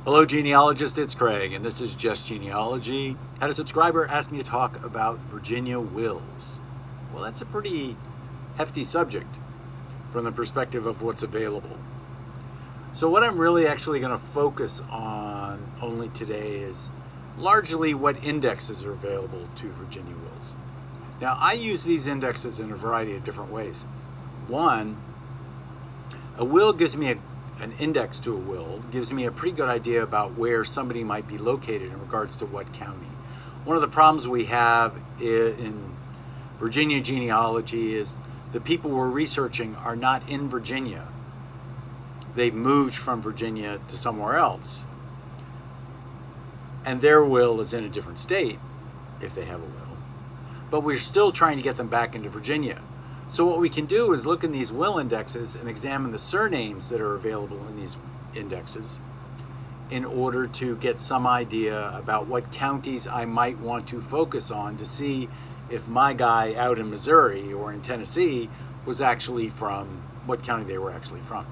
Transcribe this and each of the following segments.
Hello genealogist, it's Craig, and this is Just Genealogy. Had a subscriber ask me to talk about Virginia wills. Well, that's a pretty hefty subject from the perspective of what's available. So what I'm really actually going to focus on only today is largely what indexes are available to Virginia wills. Now, I use these indexes in a variety of different ways. One, a will gives me an index to a will, gives me a pretty good idea about where somebody might be located in regards to what county. One of the problems we have in Virginia genealogy is the people we're researching are not in Virginia. They've moved from Virginia to somewhere else. And their will is in a different state, if they have a will. But we're still trying to get them back into Virginia. So what we can do is look in these will indexes and examine the surnames that are available in these indexes in order to get some idea about what counties I might want to focus on to see if my guy out in Missouri or in Tennessee was actually from, what county they were actually from.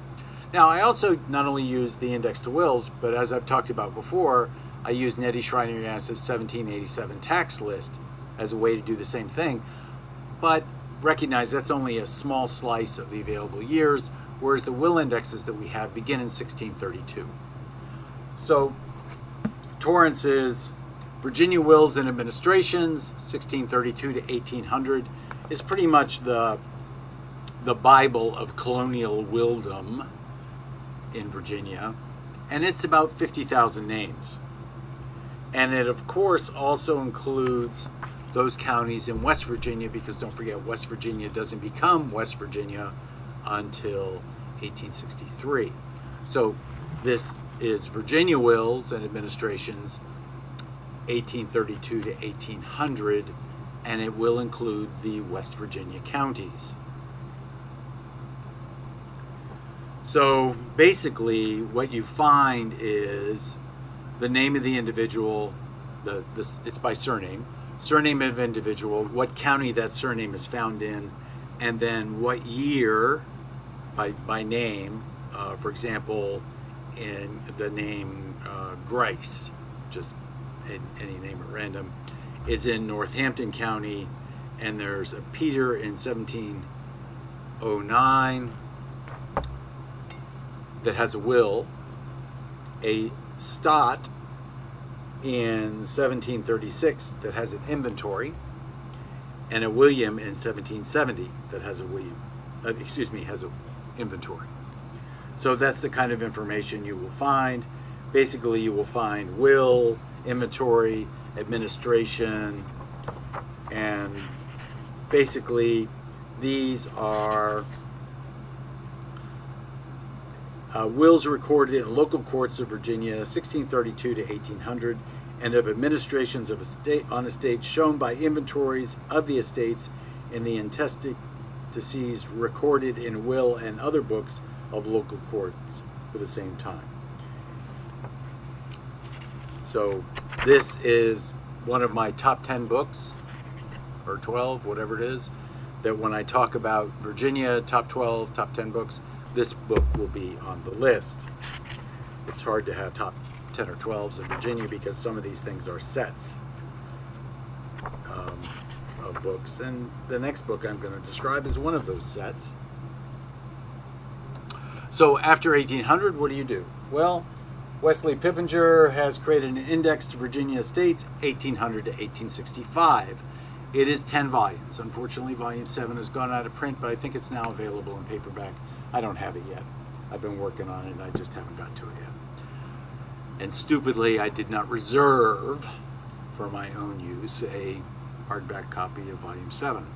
Now, I also not only use the index to wills, but as I've talked about before, I use Nettie Schreiner-Yass's 1787 tax list as a way to do the same thing. But recognize that's only a small slice of the available years, whereas the will indexes that we have begin in 1632. So Torrance's Virginia Wills and Administrations, 1632 to 1800, is pretty much the Bible of colonial willdom in Virginia, and it's about 50,000 names. And it, of course, also includes those counties in West Virginia, because don't forget, West Virginia doesn't become West Virginia until 1863. So this is Virginia Wills and Administrations, 1832 to 1800, and it will include the West Virginia counties. So basically what you find is the name of the individual, it's by surname of individual, what county that surname is found in, and then what year by name. For example, in the name Grice, just any name at random, is in Northampton County, and there's a Peter in 1709 that has a will, a Stott in 1736 that has an inventory, and a William in 1770 that has a has an inventory. So that's the kind of information you will find. Basically, you will find will, inventory, administration, and basically these are wills recorded in local courts of Virginia, 1632 to 1800, and of administrations of on estates shown by inventories of the estates in the intestacies recorded in will and other books of local courts for the same time. So this is one of my top 10 books, or 12, whatever it is, that when I talk about Virginia, top 12, top 10 books, this book will be on the list. It's hard to have top 10 or 12s in Virginia because some of these things are sets of books, and the next book I'm going to describe is one of those sets. So after 1800, what do? Well, Wesley Pippinger has created an index to Virginia estates, 1800 to 1865. It is 10 volumes. Unfortunately, volume 7 has gone out of print, but I think it's now available in paperback. I don't have it yet. I've been working on it, and I just haven't got to it yet. And stupidly, I did not reserve for my own use a hardback copy of volume 7.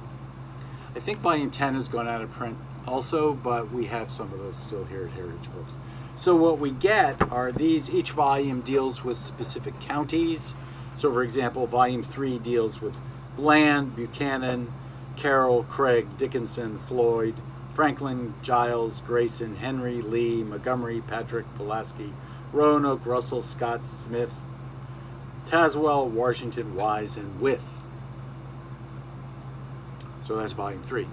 I think volume 10 has gone out of print also, but we have some of those still here at Heritage Books. So what we get are these, each volume deals with specific counties. So for example, volume 3 deals with Bland, Buchanan, Carroll, Craig, Dickinson, Floyd, Franklin, Giles, Grayson, Henry, Lee, Montgomery, Patrick, Pulaski, Roanoke, Russell, Scott, Smith, Tazewell, Washington, Wise, and Wythe. So that's volume 3.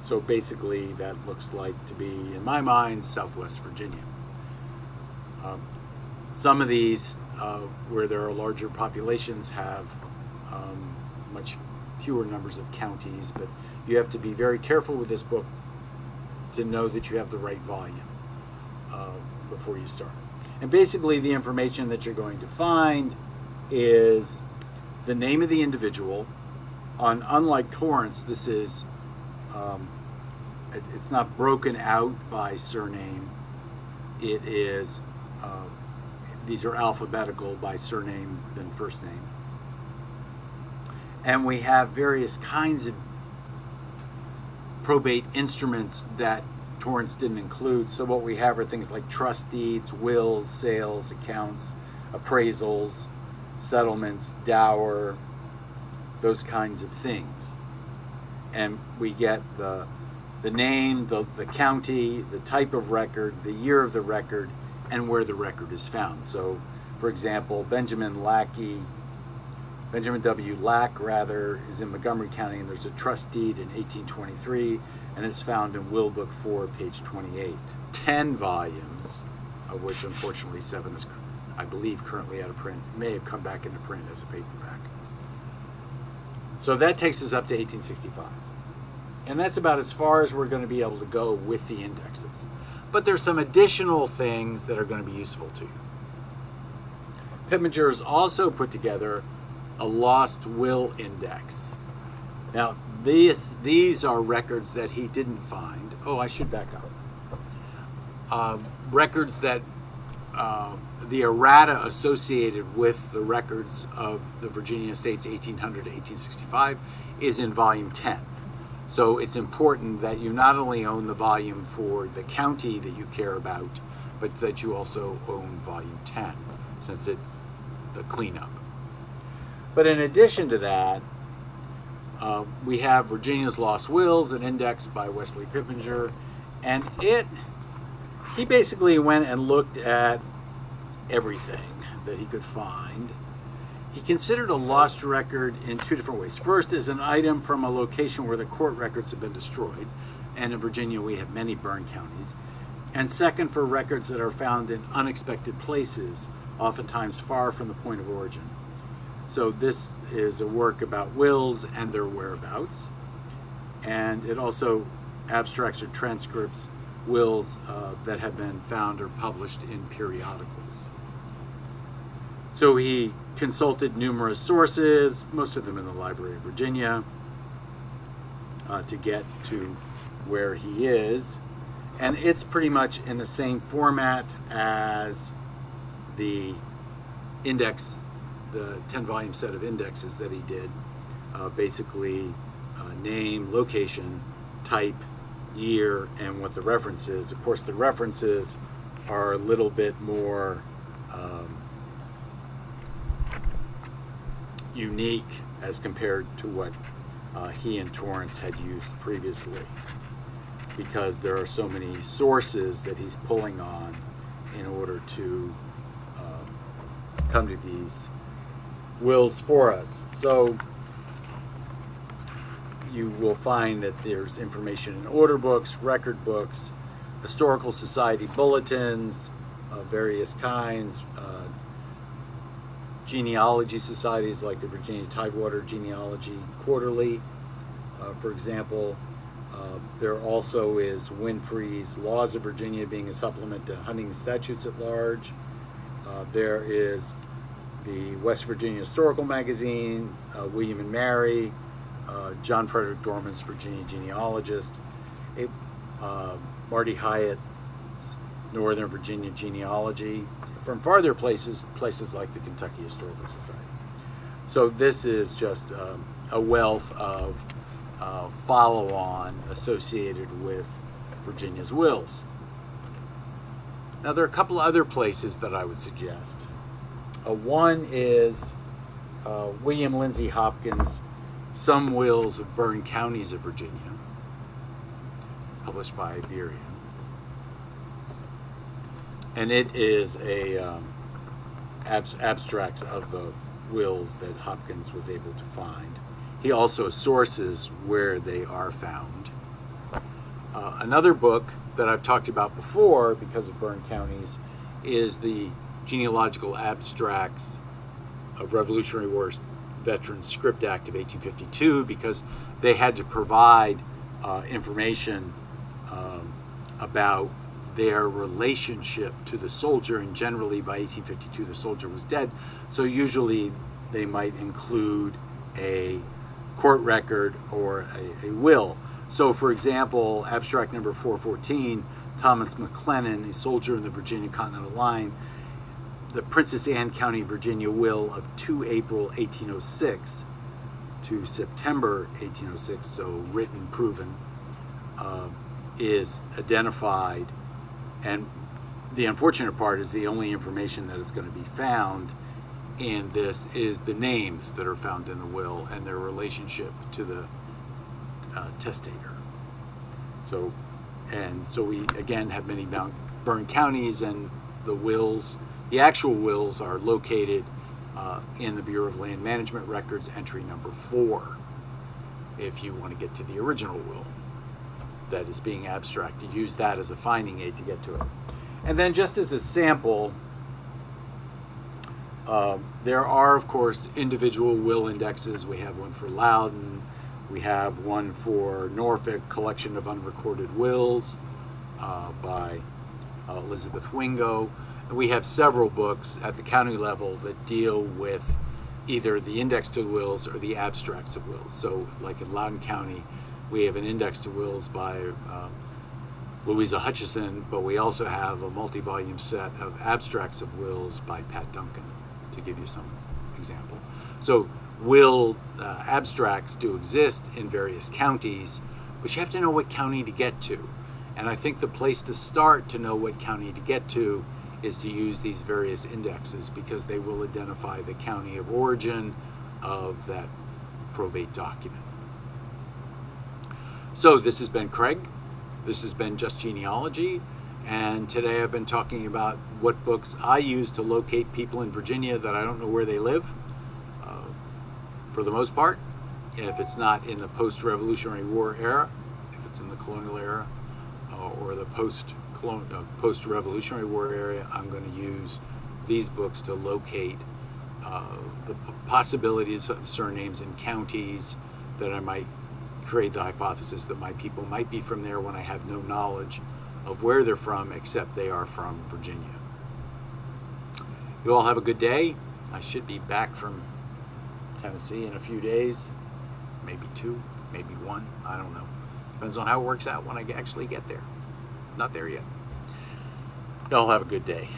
So basically that looks like to be, in my mind, Southwest Virginia. Some of these, where there are larger populations, have much fewer numbers of counties, but you have to be very careful with this book to know that you have the right volume before you start. And basically the information that you're going to find is the name of the individual. Unlike torrents, this is, it's not broken out by surname. It is, these are alphabetical by surname then first name. And we have various kinds of probate instruments that torrents didn't include. So what we have are things like trust deeds, wills, sales, accounts, appraisals, settlements, dower, those kinds of things. And we get the name, the county, the type of record, the year of the record, and where the record is found. So, for example, Benjamin W. Lack, is in Montgomery County, and there's a trust deed in 1823, and it's found in Will Book 4, page 28. 10 volumes, of which unfortunately 7 is, I believe, currently out of print. It may have come back into print as a paperback. So that takes us up to 1865. And that's about as far as we're going to be able to go with the indexes. But there's some additional things that are going to be useful to you. Pippinger has also put together a lost will index. Now, these are records that he didn't find. Oh, I should back up. Records that the errata associated with the records of the Virginia Estates 1800 to 1865 is in volume 10. So it's important that you not only own the volume for the county that you care about, but that you also own volume 10, since it's a cleanup. But in addition to that, we have Virginia's Lost Wills, an index by Wesley Pippinger, and he basically went and looked at everything that he could find. He considered a lost record in two different ways. First, as an item from a location where the court records have been destroyed, and in Virginia we have many burned counties. And second, for records that are found in unexpected places, oftentimes far from the point of origin. So this is a work about wills and their whereabouts. And it also abstracts or transcripts wills that have been found or published in periodicals. So he consulted numerous sources, most of them in the Library of Virginia, to get to where he is. And it's pretty much in the same format as the index, the 10-volume set of indexes that he did. Basically, name, location, type, year, and what the reference is. Of course, the references are a little bit more unique as compared to what he and Torrance had used previously, because there are so many sources that he's pulling on in order to come to these wills for us. So you will find that there's information in order books, record books, historical society bulletins of various kinds, genealogy societies like the Virginia Tidewater Genealogy Quarterly, for example. There also is Winfrey's Laws of Virginia, being a supplement to Hunting Statutes at Large. There is the West Virginia Historical Magazine, William and Mary, John Frederick Dorman's Virginia Genealogist, Marty Hyatt's Northern Virginia Genealogy, from farther places like the Kentucky Historical Society. So this is just a wealth of follow-on associated with Virginia's wills. Now there are a couple other places that I would suggest. One is William Lindsay Hopkins' Some Wills of Burned Counties of Virginia, published by Iberian. And it is abstracts of the wills that Hopkins was able to find. He also sources where they are found. Another book that I've talked about before because of burned counties is the genealogical abstracts of Revolutionary War Veterans Script Act of 1852, because they had to provide information about their relationship to the soldier, and generally by 1852 the soldier was dead. So usually they might include a court record or a will. So for example, abstract number 414, Thomas McLennan, a soldier in the Virginia Continental Line, the Princess Anne County, Virginia will of 2 April 1806 to September 1806, so written, proven, is identified. And the unfortunate part is the only information that is going to be found in this is the names that are found in the will and their relationship to the testator. So we again have many burned counties, and the wills, the actual wills, are located in the Bureau of Land Management Records, entry number 4, if you want to get to the original will that is being abstracted. Use that as a finding aid to get to it. And then just as a sample, there are, of course, individual will indexes. We have one for Loudon. We have one for Norfolk, Collection of Unrecorded Wills by Elizabeth Wingo. And we have several books at the county level that deal with either the index to wills or the abstracts of wills. So like in Loudon County, we have an index to wills by Louisa Hutchison, but we also have a multi-volume set of abstracts of wills by Pat Duncan, to give you some example. So will abstracts do exist in various counties, but you have to know what county to get to. And I think the place to start to know what county to get to is to use these various indexes, because they will identify the county of origin of that probate document. So this has been Craig. This has been Just Genealogy. And today I've been talking about what books I use to locate people in Virginia that I don't know where they live. For the most part, if it's not in the post-Revolutionary War era, if it's in the colonial era, or the post-Revolutionary War area, I'm going to use these books to locate the possibilities of surnames in counties that I might create the hypothesis that my people might be from there when I have no knowledge of where they're from, except they are from Virginia. You all have a good day. I should be back from Tennessee in a few days, maybe 2, maybe 1, I don't know. Depends on how it works out when I actually get there. Not there yet. You all have a good day.